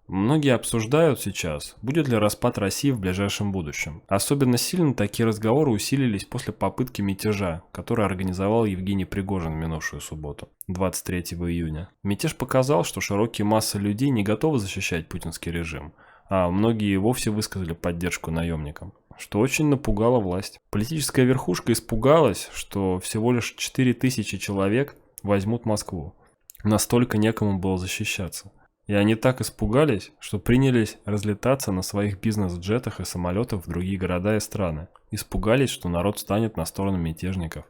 Многие обсуждают сейчас, будет ли распад России в ближайшем будущем. Особенно сильно такие разговоры усилились после попытки мятежа, который организовал Евгений Пригожин в минувшую субботу, 23 июня. Мятеж показал, что широкие массы людей не готовы защищать путинский режим, а многие вовсе высказали поддержку наемникам, что очень напугало власть. Политическая верхушка испугалась, что всего лишь 4000 человек возьмут Москву. Настолько некому было защищаться. И они так испугались, что принялись разлетаться на своих бизнес-джетах и самолетах в другие города и страны. Испугались, что народ станет на сторону мятежников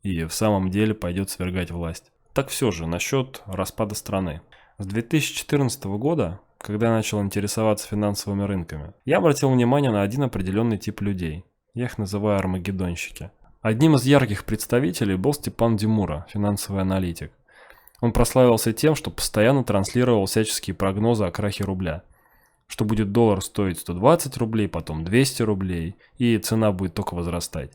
и в самом деле пойдет свергать власть. Так все же, насчет распада страны. С 2014 года, когда я начал интересоваться финансовыми рынками, я обратил внимание на один определенный тип людей. Я их называю армагеддонщики. Одним из ярких представителей был Степан Демура, финансовый аналитик. Он прославился тем, что постоянно транслировал всяческие прогнозы о крахе рубля. Что будет доллар стоить 120 рублей, потом 200 рублей, и цена будет только возрастать.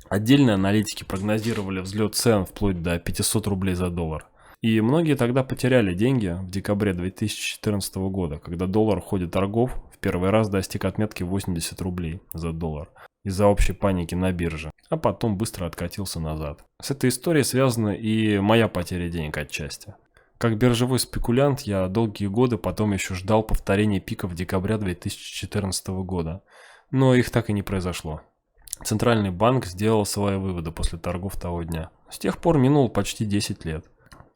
Отдельные аналитики прогнозировали взлет цен вплоть до 500 рублей за доллар. И многие тогда потеряли деньги в декабре 2014 года, когда доллар в ходе торгов в первый раз достиг отметки 80 рублей за доллар из-за общей паники на бирже, а потом быстро откатился назад. С этой историей связана и моя потеря денег отчасти. Как биржевой спекулянт я долгие годы потом еще ждал повторения пиков декабря 2014 года, но их так и не произошло. Центральный банк сделал свои выводы после торгов того дня. С тех пор минуло почти 10 лет.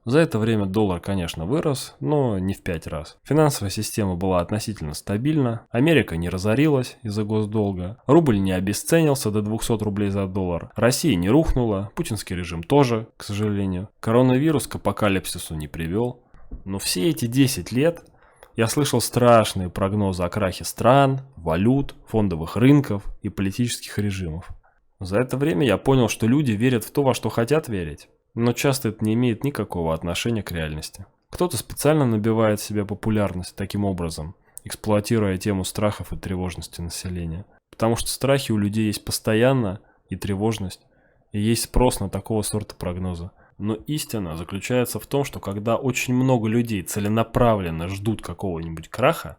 За это время доллар, конечно, вырос, но не в 5 раз. Финансовая система была относительно стабильна, Америка не разорилась из-за госдолга, рубль не обесценился до 200 рублей за доллар, Россия не рухнула, путинский режим тоже, к сожалению. Коронавирус к апокалипсису не привел. Но все эти 10 лет я слышал страшные прогнозы о крахе стран, валют, фондовых рынков и политических режимов. За это время я понял, что люди верят в то, во что хотят верить. Но часто это не имеет никакого отношения к реальности. Кто-то специально набивает себе популярность таким образом, эксплуатируя тему страхов и тревожности населения. Потому что страхи у людей есть постоянно, и тревожность, и есть спрос на такого сорта прогноза. Но истина заключается в том, что когда очень много людей целенаправленно ждут какого-нибудь краха,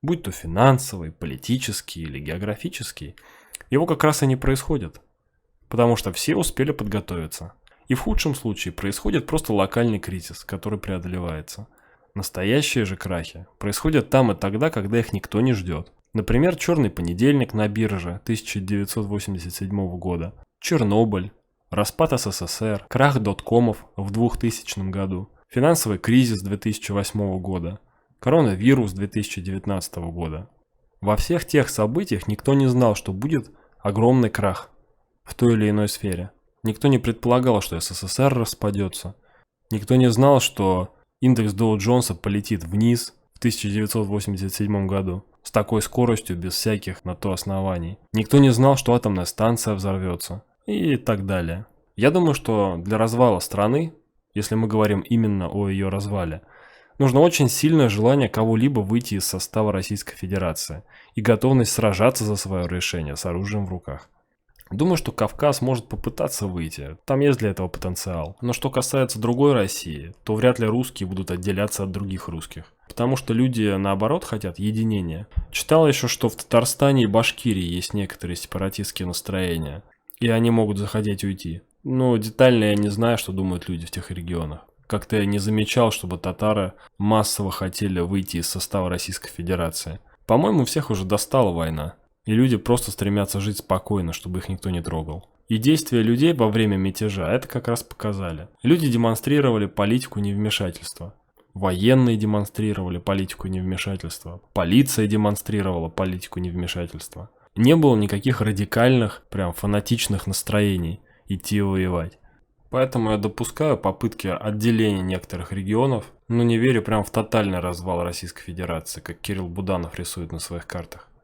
будь то финансовый, политический или географический, его как раз и не происходит. Потому что все успели подготовиться. И в худшем случае происходит просто локальный кризис, который преодолевается. Настоящие же крахи происходят там и тогда, когда их никто не ждет. Например, черный понедельник на бирже 1987 года, Чернобыль, распад СССР, крах доткомов в 2000 году, финансовый кризис 2008 года, коронавирус 2019 года. Во всех тех событиях никто не знал, что будет огромный крах в той или иной сфере. Никто не предполагал, что СССР распадется. Никто не знал, что индекс Доу-Джонса полетит вниз в 1987 году с такой скоростью, без всяких на то оснований. Никто не знал, что атомная станция взорвется и так далее. Я думаю, что для развала страны, если мы говорим именно о ее развале, нужно очень сильное желание кого-либо выйти из состава Российской Федерации и готовность сражаться за свое решение с оружием в руках. Думаю, что Кавказ может попытаться выйти, там есть для этого потенциал. Но что касается другой России, то вряд ли русские будут отделяться от других русских. Потому что люди, наоборот, хотят единения. Читал еще, что в Татарстане и Башкирии есть некоторые сепаратистские настроения, и они могут захотеть уйти. Но детально я не знаю, что думают люди в тех регионах. Как-то я не замечал, чтобы татары массово хотели выйти из состава Российской Федерации. По-моему, всех уже достала война. И люди просто стремятся жить спокойно, чтобы их никто не трогал. И действия людей во время мятежа это как раз показали. Люди демонстрировали политику невмешательства. Военные демонстрировали политику невмешательства. Полиция демонстрировала политику невмешательства. Не было никаких радикальных, прям фанатичных настроений идти воевать. Поэтому я допускаю попытки отделения некоторых регионов, но не верю прям в тотальный развал Российской Федерации, как Кирилл Буданов рисует на своих картах.